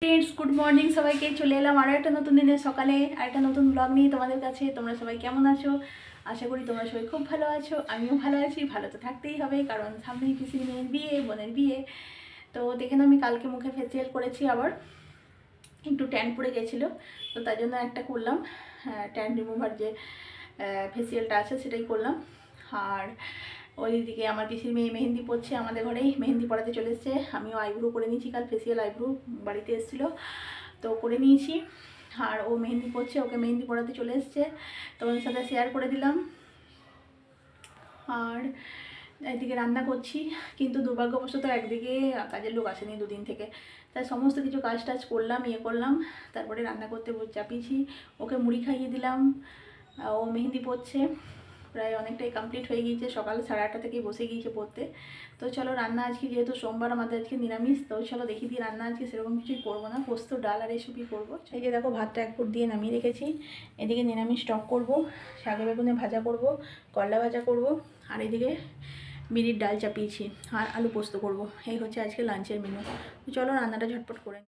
Friends good morning सबाइके चले एलाम आरो एक नतून दिन सकाले एक नतून ब्लग निये तोमादेर काछे। तोमरा सबाई केमन आछो? आशा करी तोमरा सबाई खूब भालो आछो। आमिओ भालो आछि। भालो तो थाकतेई होबे कारण सामनेई पिसिर मेयेर बिये, बोनेर बिये। तो देखे नाओ आमि कालके मुखे फेसियल करेछि, आबार एकटु टैन पड़े गेछिलो तो तार जोन्नो एकटा करलाम टैन रिमुभार जे फेसियालटा आछे सेटाई करलाम। और ওইদিকে আমার পিসির মেয়ে মেহেন্দি পড়ছে, আমাদের ঘরেই মেহেন্দি পড়াতে চলে এসেছে। আমিও আইব্রো করে নিয়েছি, কাল ফেসিয়াল আইব্রো বাড়িতে এসেছিলো তো করে নিয়েছি। আর ও মেহেন্দি পড়ছে, ওকে মেহেন্দি পড়াতে চলে এসেছে, তোমাদের সাথে শেয়ার করে দিলাম। আর এদিকে রান্না করছি, কিন্তু দুর্ভাগ্যবশত একদিকে কাজের লোক আসেনি দুদিন থেকে, তাই সমস্ত কিছু কাজ টাজ করলাম, করলাম, তারপরে রান্না করতে চাপিয়েছি। ওকে মুড়ি খাইয়ে দিলাম, ও মেহেন্দি পড়ছে, প্রায় অনেকটাই কমপ্লিট হয়ে গিয়েছে। সকাল 8:30 থেকেই বসে গিয়েছে পড়তে। তো চলো রান্না আজকে যেহেতু সোমবার আমাদের আজকে নিরামিষ, তো চলো দেখি দিই রান্না আজকে সেরকম কিছুই করবো না, পোস্ত ডাল আর এসবই করবো। এই যে দেখো ভাতটা 1 ফুট দিয়ে নামিয়ে রেখেছি। এদিকে নিরামিষ টক করবো, শাকে বেগুনে ভাজা করব, করলা ভাজা করব, আর এদিকে বিরির ডাল চাপিয়েছি আর আলু পোস্ত করব। এই হচ্ছে আজকে লাঞ্চের মেনু। তো চলো রান্নাটা ঝটপট করে।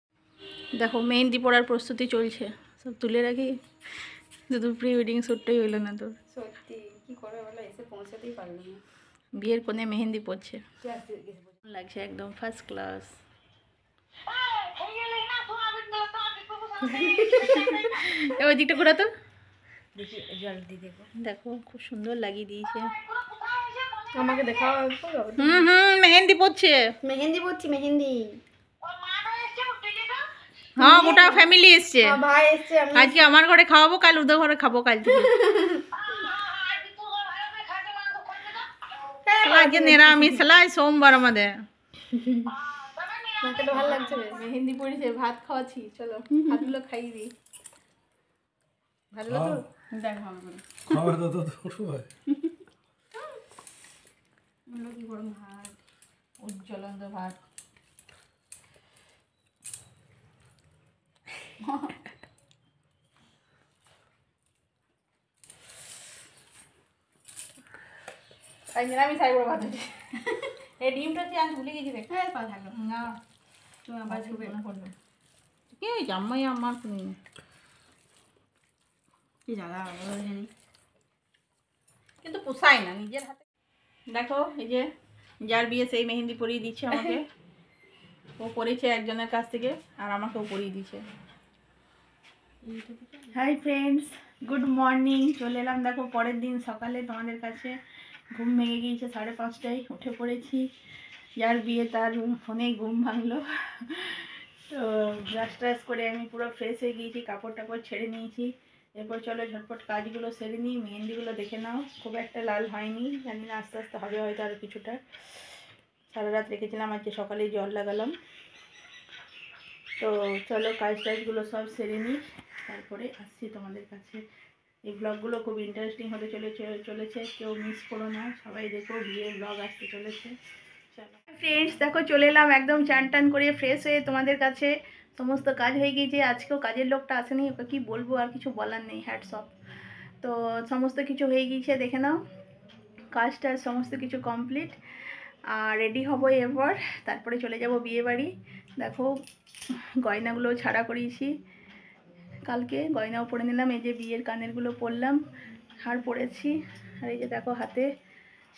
দেখো মেহেন্দি পড়ার প্রস্তুতি চলছে, সব তুলে রাখি। শুধু প্রি ওয়েডিং শ্যুটটাই হইলো না তো, সত্যি কি করে বলো, এসে পৌঁছাতেই পারলো না। বিয়ের কোণে মেহেন্দি পড়ছে, লাগছে একদম ফার্স্ট ক্লাস। ওই দিকটা ঘোরা তো, দেখি জল দিয়ে দেখো। দেখো খুব সুন্দর লাগিয়ে দিয়েছে। আমাকে দেখাও। মেহেন্দি পড়ছে, মেহেন্দি পড়ছি, মেহেন্দি। হ্যাঁ গোটা ফ্যামিলি এসছে, ভাই এসছে। আজকে আমার ঘরে খাওয়াবো, কাল ওদের ঘরে খাবো কাল থেকে। আজকে নিরামিষ, সোমবার আমাদের। ভালো লাগছে, মেহেন্দি পড়েছে, ভাত খাওয়াচ্ছি, চলো ভাতগুলো খাইয়ে দিই। ভালো তো দেখ, ভালো করে খাওয়া দাও তো সবাই। কি গরম ভাত, উজ্জ্বলন্ত ভাত। তাই নিরামিষ আইবো ভাত। এই ডিমটা কি আজ ভুলে গেছি, দেখ পা থাকলো না, তুমি আবার ছুবে না করবে কি জামাই আমার তুমি কি জানা জানি, কিন্তু পোষায় না নিজের হাতে। দেখো এই যে যার বিয়ে সেই মেহেন্দি পরিয়ে দিচ্ছে আমাকে। ও পরেছে একজনের কাছ থেকে আর আমাকেও পরিয়ে দিচ্ছে। Hi friends, good morning. চলে এলাম দেখো পরের দিন সকালে তোমাদের কাছে। ঘুম ভেঙে গিয়েছে 5:30টায়, উঠে পড়েছি। যার বিয়ে তার ফোনেই ঘুম ভাঙলো। তো ব্রাশ ট্রাশ করে আমি পুরো ফ্রেশ হয়ে গিয়েছি, কাপড় টাপড় ছেড়ে নিয়েছি। এরপর চলো ঝটপট কাজগুলো সেরে নিই। মেহেন্দিগুলো দেখে নাও, খুব একটা লাল হয়নি, জানি না আস্তে আস্তে হবে হয়তো আরও কিছুটা। সারা রাত রেখেছিলাম, আজকে সকালেই জল লাগালাম। তো চলো কাজ টাজগুলো সব সেরে নিই, তারপরে আসছি তোমাদের কাছে। এই ব্লগগুলো খুব ইন্টারেস্টিং হতে চলেছে, কেউ মিস করো না, সবাই দেখো, বিয়ের ব্লগ আসতে চলেছে। চলো ফ্রেন্ডস দেখো চলে এলাম একদম চান টান করে ফ্রেশ হয়ে তোমাদের কাছে। সমস্ত কাজ হয়ে গিয়েছে, আজকেও কাজের লোকটা আসেনি, ওকে কী বলবো, আর কিছু বলার নেই, হ্যাটস অফ। তো সমস্ত কিছু হয়ে গিয়েছে, দেখে নাও কাজটা সমস্ত কিছু কমপ্লিট। আর রেডি হবো এরপর, তারপরে চলে যাব বিয়ে বাড়ি। দেখো গয়নাগুলো ছাড়া করিয়েছি, কালকে গয়নাও পরে নিলাম। এই যে বিয়ের কানেরগুলো পরলাম, হার পরেছি। আর এই যে দেখো হাতে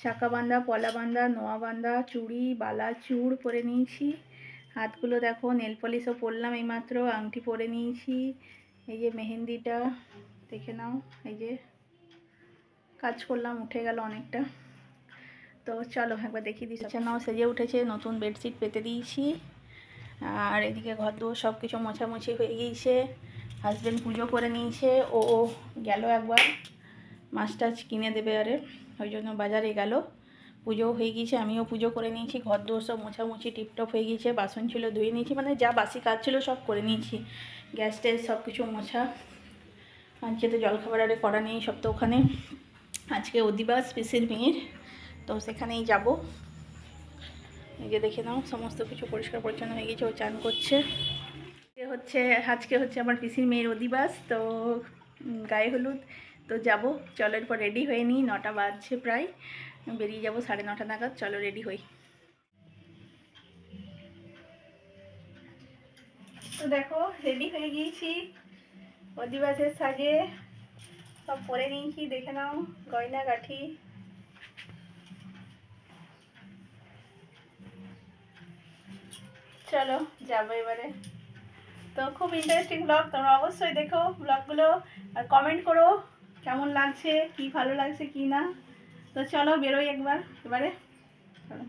শাঁখা বাঁধা, পলা বাঁধা, নোয়া বাঁধা, চুড়ি, বালা, চূড় পরে নিয়েছি। হাতগুলো দেখো নেল পলিশও পরলাম এইমাত্র, আংটি পরে নিয়েছি। এই যে মেহেন্দিটা দেখে নাও, এই যে কাজ করলাম, উঠে গেল অনেকটা। তো চলো একবার দেখিয়ে দিই। বিছানাও সেজে উঠেছে, নতুন বেডশিট পেতে দিয়েছি। আর এদিকে ঘর দুয়ার সব কিছু মোছামুছি হয়ে গিয়েছে। হাজব্যান্ড পুজো করে নিয়েছে, ও গেল একবার মাছ টাছ কিনে দেবে, আরে ওই জন্য বাজারে গেল। পুজোও হয়ে গিয়েছে, আমিও পুজো করে নিয়েছি। ঘর দুয়ার সব মোছামুছি টিপটপ হয়ে গিয়েছে, বাসন ছিল ধুয়ে নিয়েছি, মানে যা বাসি কাজ ছিল সব করে নিয়েছি। গ্যাস ট্যাস সব কিছু মোছা। আজকে তো জলখাবার আরে করা নেই, সব তো ওখানে। আজকে অধিবাস পিসির মেয়ের, তো সেখানেই যাব। এই যে দেখে নাও সমস্ত কিছু পরিষ্কার পরিচ্ছন্ন হয়ে গেছে, ও চান করছে। আজকে হচ্ছে আমার পিসির মেয়ের অধিবাস, তো গায়ে হলুদ, তো যাব। চলো এরপর রেডি হয়ে নিই, 9টা বাজছে প্রায়, বেরিয়ে যাব 9:30 নাগাদ। চলো রেডি হই। তো দেখো রেডি হয়ে গিয়েছি অধিবাসের সাজে, সব পরে নিয়েছি, দেখে নাও গয়না গাঠি। চলো যাবো এবারে। তো খুব ইন্টারেস্টিং ব্লগ, তোমরা অবশ্যই দেখো ব্লগগুলো আর কমেন্ট করো কেমন লাগছে, কি ভালো লাগছে কি না। তো চলো বেরোই একবার এবারে, চলো।